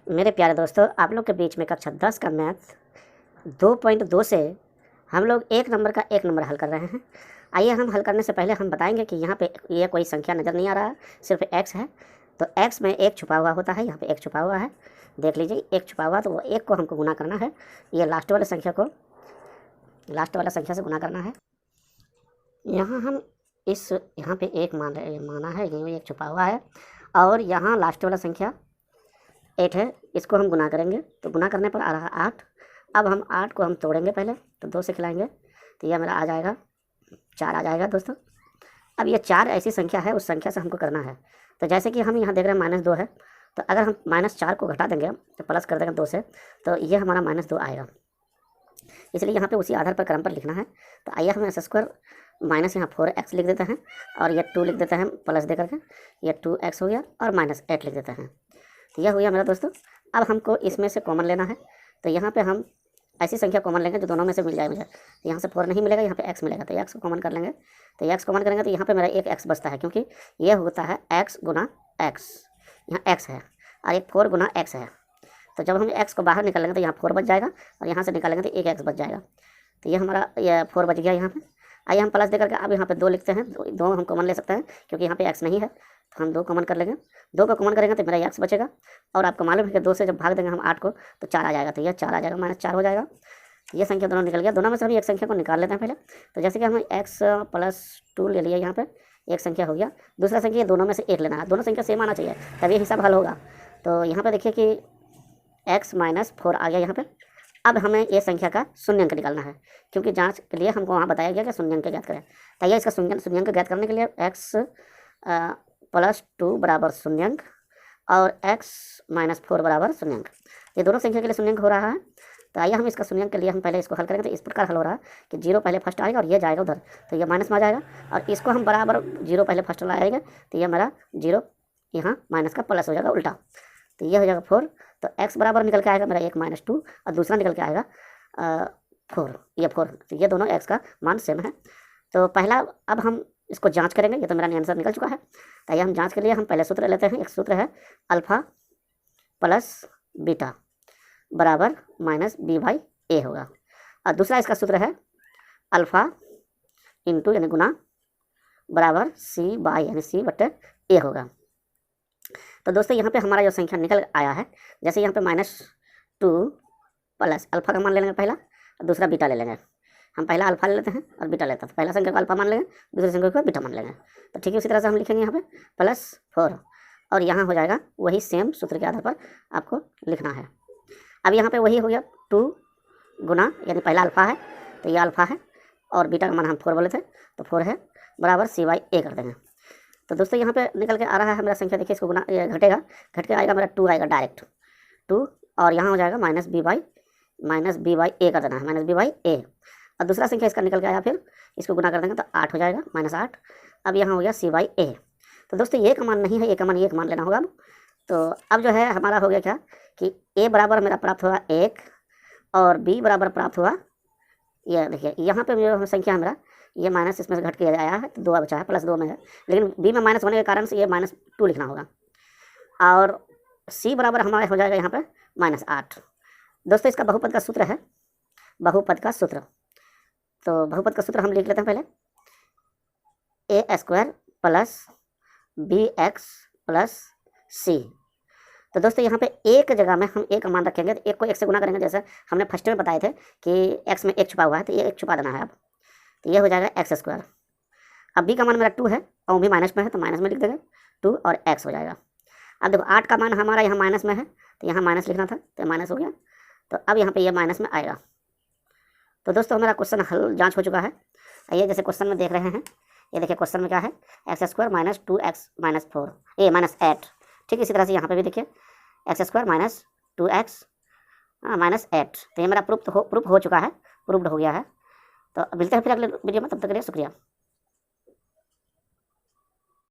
मेरे प्यारे दोस्तों, आप लोग के बीच में कक्षा 10 का मैथ 2.2 से हम लोग एक नंबर हल कर रहे हैं। आइए हम हल करने से पहले हम बताएंगे कि यहाँ पे ये कोई संख्या नज़र नहीं आ रहा है, सिर्फ x है। तो x में एक छुपा हुआ होता है, यहाँ पे एक छुपा हुआ है, देख लीजिए एक छुपा हुआ, तो वो एक को हमको गुना करना है। ये लास्ट वाले संख्या को लास्ट वाला संख्या से गुना करना है। यहाँ हम यहाँ पे एक माना है, ये एक छुपा हुआ है, और यहाँ लास्ट वाला संख्या 8 है, इसको हम गुना करेंगे तो गुना करने पर आ रहा है 8। अब हम 8 को हम तोड़ेंगे पहले, तो 2 से खिलाएंगे तो यह मेरा आ जाएगा 4 आ जाएगा दोस्तों। अब ये 4 ऐसी संख्या है, उस संख्या से हमको करना है। तो जैसे कि हम यहाँ देख रहे हैं -2 है, तो अगर हम -4 को घटा देंगे तो प्लस कर देंगे 2 से, तो ये हमारा -2 आएगा। इसलिए यहाँ पे उसी आधार पर क्रम पर लिखना है। तो आइए हम x² माइनस यहाँ 4x लिख देते हैं, और ये 2 लिख देते हैं प्लस दे करके, ये 2x हो गया, और -8 लिख देते हैं। तो यह हो गया मेरा दोस्तों। अब हमको इसमें से कॉमन लेना है, तो यहाँ पे हम ऐसी संख्या कॉमन लेंगे जो दोनों में से मिल जाए मुझे। तो यहाँ से 4 नहीं मिलेगा, यहाँ पे x मिलेगा, तो x को कॉमन कर लेंगे। तो x कॉमन करेंगे तो यहाँ पे मेरा एक x बचता है, क्योंकि ये होता है x गुना x, यहाँ x है, और एक 4 गुना x है। तो जब हम x को बाहर निकालेंगे तो यहाँ 4 बच जाएगा, और यहाँ से निकालेंगे तो एक x बच जाएगा। तो ये हमारा ये 4 बच गया यहाँ पे। आइए हम प्लस दे करके अब यहाँ पे 2 लिखते हैं। 2 हम कॉमन ले सकते हैं, क्योंकि यहाँ पे x नहीं है, तो हम 2 कॉमन कर लेंगे। 2 को कॉमन करेंगे तो मेरा x बचेगा, और आपको मालूम है कि 2 से जब भाग देंगे हम 8 को तो 4 आ जाएगा, तो यह 4 आ जाएगा, -4 हो जाएगा। ये संख्या दोनों निकल गया। दोनों में से हम एक संख्या को निकाल लेते हैं पहले। तो जैसे कि हम x+2 ले लिया, यहाँ पे एक संख्या हो गया। दूसरा संख्या दोनों में से एक लेना है, दोनों संख्या सेम आना चाहिए, तब ये हिसाब हल होगा। तो यहाँ पर देखिए कि x - 4 आ गया यहाँ पे। अब हमें ये संख्या का शून्यंक निकालना है, क्योंकि जांच के लिए हमको वहाँ बताया गया कि शून्यंक ज्ञात करें। तो ये इसका शून्यंक ज्ञात करने के लिए x+2 बराबर शून्यंक, और x - 4 बराबर शून्यंक। ये दोनों संख्या के लिए शून्यंक हो रहा है। तो आइए हम इसका शून्यंक के लिए हम पहले इसको हल करेंगे। तो इस प्रकार हल हो रहा है कि 0 पहले फर्स्ट आएगा, और ये जाएगा उधर, तो ये माइनस में आ जाएगा, और इसको हम बराबर 0 पहले फर्स्ट लाएगा, तो ये मेरा 0 यहाँ माइनस का प्लस हो जाएगा उल्टा, तो ये हो जाएगा 4। तो x बराबर निकल के आएगा मेरा एक -2, और दूसरा निकल के आएगा 4, ये 4। तो ये दोनों x का मान सेम है। तो पहला अब हम इसको जांच करेंगे, ये तो मेरा आंसर निकल चुका है। तो ये हम जांच के लिए हम पहले सूत्र लेते हैं। एक सूत्र है अल्फ़ा प्लस बीटा बराबर -b/a होगा, और दूसरा इसका सूत्र है अल्फ़ा इंटू यानी गुना बराबर c/a होगा। तो दोस्तों यहाँ पे हमारा जो संख्या निकल आया है, जैसे यहाँ पे -2 प्लस अल्फ़ा का मान ले लेंगे पहला, और दूसरा बीटा ले लेंगे। हम पहला अल्फ़ा ले लेते हैं और बीटा लेते हैं, तो पहला संख्या को अल्फ़ा मान लेंगे, दूसरी संख्या को बीटा मान लेंगे। तो ठीक है, उसी तरह से हम लिखेंगे यहाँ पे +4, और यहाँ हो जाएगा वही सेम सूत्र के आधार पर आपको लिखना है। अब यहाँ पे वही हो गया 2 गुना, यानी पहला अल्फ़ा है तो ये अल्फ़ा है, और बीटा का मान हम 4 बोले थे, तो 4 है बराबर c/a कर देंगे। तो दोस्तों यहाँ पे निकल के आ रहा है मेरा संख्या, देखिए इसको गुना घटेगा, घट के आएगा मेरा 2 आएगा डायरेक्ट 2, और यहाँ हो जाएगा -b/a कर देना है, -b/a। और दूसरा संख्या इसका निकल के आया, फिर इसको गुना कर देंगे तो 8 हो जाएगा, -8। अब यहाँ हो गया c/a। तो दोस्तों ये का मान नहीं है, ये का मान ये मान लेना होगा। तो अब जो है हमारा हो गया क्या कि a बराबर मेरा प्राप्त हुआ 1, और b बराबर प्राप्त हुआ, ये देखिए यहाँ पे जो संख्या है मेरा ये माइनस इसमें से घट के आया है, तो 2 बचा है, +2 में है, लेकिन b में माइनस होने के कारण से ये -2 लिखना होगा, और c बराबर हमारा हो जाएगा यहाँ पे -8। दोस्तों इसका बहुपद का सूत्र है, बहुपद का सूत्र। तो बहुपद का सूत्र हम लिख लेते हैं पहले, a² + bx + c। तो दोस्तों यहाँ पे एक जगह में हम एक मान रखेंगे, तो एक को 1 से गुना करेंगे, जैसे हमने फर्स्ट में बताए थे कि x में 1 छुपा हुआ है, तो ये 1 छुपा देना है अब, तो ये हो जाएगा x²। अब b का मान मेरा 2 है, और भी माइनस में है, तो माइनस में लिख देंगे 2, और x हो जाएगा। अब देखो 8 का मान हमारा यहाँ माइनस में है, तो यहाँ माइनस लिखना था, तो माइनस हो गया, तो अब यहाँ पे ये माइनस में आएगा। तो दोस्तों हमारा क्वेश्चन हल जांच हो चुका है। आइए जैसे क्वेश्चन में देख रहे हैं, ये देखिए क्वेश्चन में क्या है, x² - 2x - 4 -8। ठीक इसी तरह से यहाँ पे भी देखिए x² - 2x - 8। तो ये मेरा प्रूफ हो चुका है, प्रूफ्ड हो गया है। तो मिलते हैं फिर अगले वीडियो में, तब तक के लिए शुक्रिया।